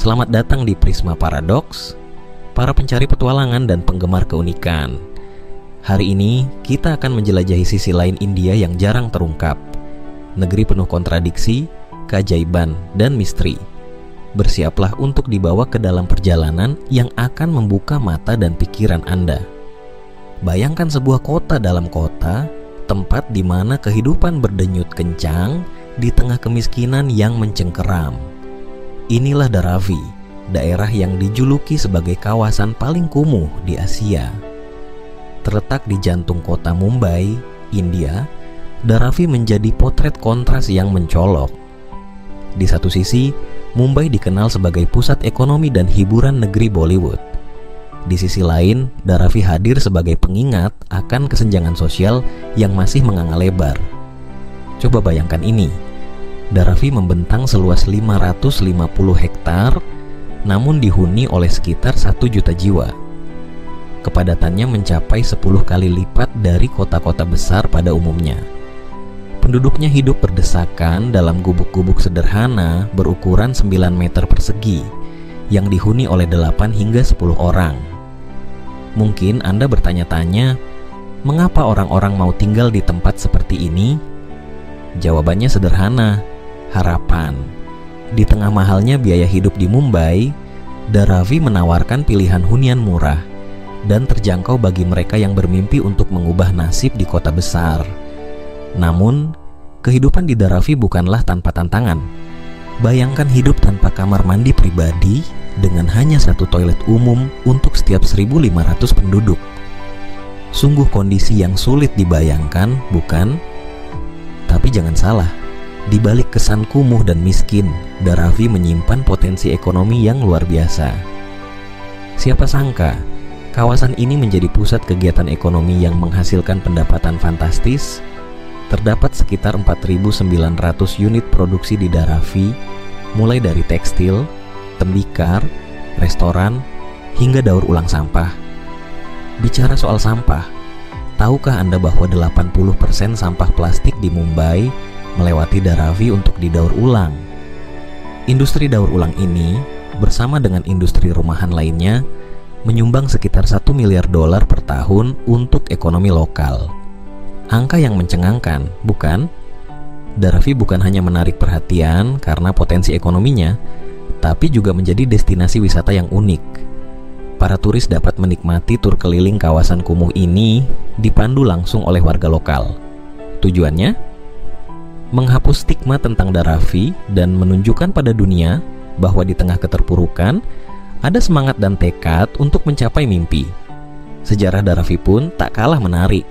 Selamat datang di Prisma Paradox, para pencari petualangan dan penggemar keunikan. Hari ini kita akan menjelajahi sisi lain India yang jarang terungkap. Negeri penuh kontradiksi, keajaiban, dan misteri. Bersiaplah untuk dibawa ke dalam perjalanan yang akan membuka mata dan pikiran Anda. Bayangkan sebuah kota dalam kota, tempat di mana kehidupan berdenyut kencang di tengah kemiskinan yang mencengkeram. Inilah Dharavi, daerah yang dijuluki sebagai kawasan paling kumuh di Asia. Terletak di jantung kota Mumbai, India, Dharavi menjadi potret kontras yang mencolok. Di satu sisi, Mumbai dikenal sebagai pusat ekonomi dan hiburan negeri Bollywood. Di sisi lain, Dharavi hadir sebagai pengingat akan kesenjangan sosial yang masih menganga lebar. Coba bayangkan ini. Dharavi membentang seluas 550 hektar, namun dihuni oleh sekitar 1 juta jiwa. Kepadatannya mencapai 10 kali lipat dari kota-kota besar pada umumnya. Penduduknya hidup berdesakan dalam gubuk-gubuk sederhana berukuran 9 meter persegi yang dihuni oleh 8 hingga 10 orang. Mungkin Anda bertanya-tanya, mengapa orang-orang mau tinggal di tempat seperti ini? Jawabannya sederhana, harapan. Di tengah mahalnya biaya hidup di Mumbai, Dharavi menawarkan pilihan hunian murah dan terjangkau bagi mereka yang bermimpi untuk mengubah nasib di kota besar. Namun, kehidupan di Dharavi bukanlah tanpa tantangan. Bayangkan hidup tanpa kamar mandi pribadi dengan hanya 1 toilet umum untuk setiap 1.500 penduduk. Sungguh kondisi yang sulit dibayangkan, bukan? Tapi jangan salah, di balik kesan kumuh dan miskin, Dharavi menyimpan potensi ekonomi yang luar biasa. Siapa sangka, kawasan ini menjadi pusat kegiatan ekonomi yang menghasilkan pendapatan fantastis. Terdapat sekitar 4.900 unit produksi di Dharavi, mulai dari tekstil, tembikar, restoran, hingga daur ulang sampah. Bicara soal sampah, tahukah Anda bahwa 80% sampah plastik di Mumbai melewati Dharavi untuk didaur ulang? Industri daur ulang ini, bersama dengan industri rumahan lainnya, menyumbang sekitar $1 miliar per tahun untuk ekonomi lokal. Angka yang mencengangkan, bukan? Dharavi bukan hanya menarik perhatian karena potensi ekonominya, tapi juga menjadi destinasi wisata yang unik. Para turis dapat menikmati tur keliling kawasan kumuh ini dipandu langsung oleh warga lokal. Tujuannya? Menghapus stigma tentang Dharavi dan menunjukkan pada dunia bahwa di tengah keterpurukan ada semangat dan tekad untuk mencapai mimpi. Sejarah Dharavi pun tak kalah menarik.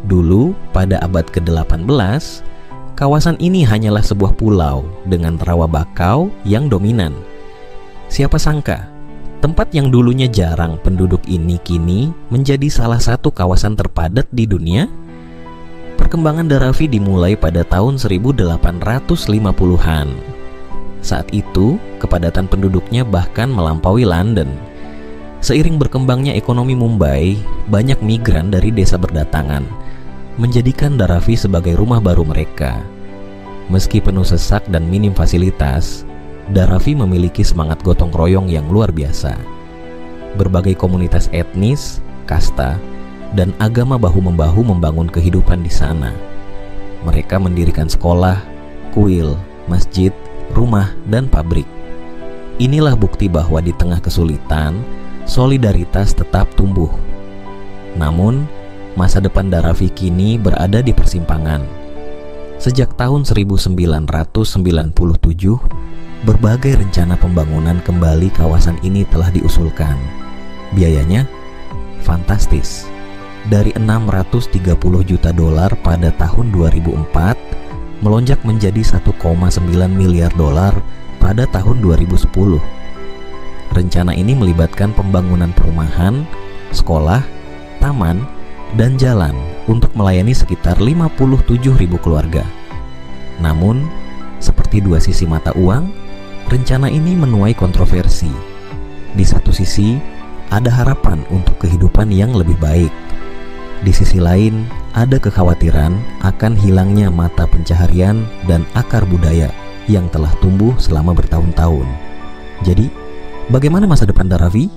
Dulu, pada abad ke-18, kawasan ini hanyalah sebuah pulau dengan rawa bakau yang dominan. Siapa sangka, tempat yang dulunya jarang penduduk ini kini menjadi salah satu kawasan terpadat di dunia. Perkembangan Dharavi dimulai pada tahun 1850-an. Saat itu, kepadatan penduduknya bahkan melampaui London. Seiring berkembangnya ekonomi Mumbai, banyak migran dari desa berdatangan, menjadikan Dharavi sebagai rumah baru mereka. Meski penuh sesak dan minim fasilitas, Dharavi memiliki semangat gotong royong yang luar biasa. Berbagai komunitas etnis, kasta, dan agama bahu-membahu membangun kehidupan di sana. Mereka mendirikan sekolah, kuil, masjid, rumah, dan pabrik. Inilah bukti bahwa di tengah kesulitan, solidaritas tetap tumbuh. Namun, masa depan Dharavi kini berada di persimpangan. Sejak tahun 1997, berbagai rencana pembangunan kembali kawasan ini telah diusulkan. Biayanya fantastis. Dari $630 juta pada tahun 2004 melonjak menjadi $1,9 miliar pada tahun 2010. Rencana ini melibatkan pembangunan perumahan, sekolah, taman, dan jalan untuk melayani sekitar 57.000 keluarga. Namun, seperti dua sisi mata uang, rencana ini menuai kontroversi. Di satu sisi, ada harapan untuk kehidupan yang lebih baik. Di sisi lain, ada kekhawatiran akan hilangnya mata pencaharian dan akar budaya yang telah tumbuh selama bertahun-tahun. Jadi, bagaimana masa depan Dharavi?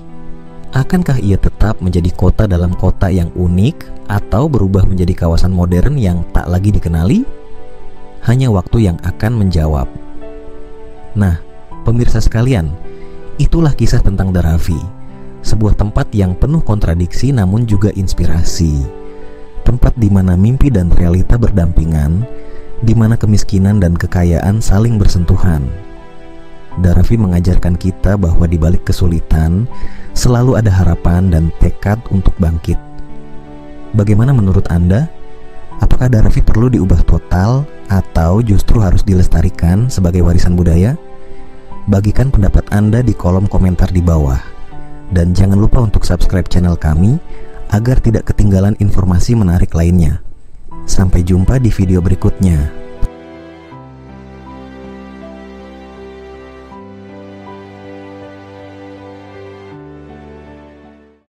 Akankah ia tetap menjadi kota dalam kota yang unik atau berubah menjadi kawasan modern yang tak lagi dikenali? Hanya waktu yang akan menjawab. Nah, pemirsa sekalian, itulah kisah tentang Dharavi, sebuah tempat yang penuh kontradiksi namun juga inspirasi. Tempat di mana mimpi dan realita berdampingan, di mana kemiskinan dan kekayaan saling bersentuhan. Dharavi mengajarkan kita bahwa di balik kesulitan selalu ada harapan dan tekad untuk bangkit. Bagaimana menurut Anda? Apakah Dharavi perlu diubah total atau justru harus dilestarikan sebagai warisan budaya? Bagikan pendapat Anda di kolom komentar di bawah. Dan jangan lupa untuk subscribe channel kami agar tidak ketinggalan informasi menarik lainnya. Sampai jumpa di video berikutnya.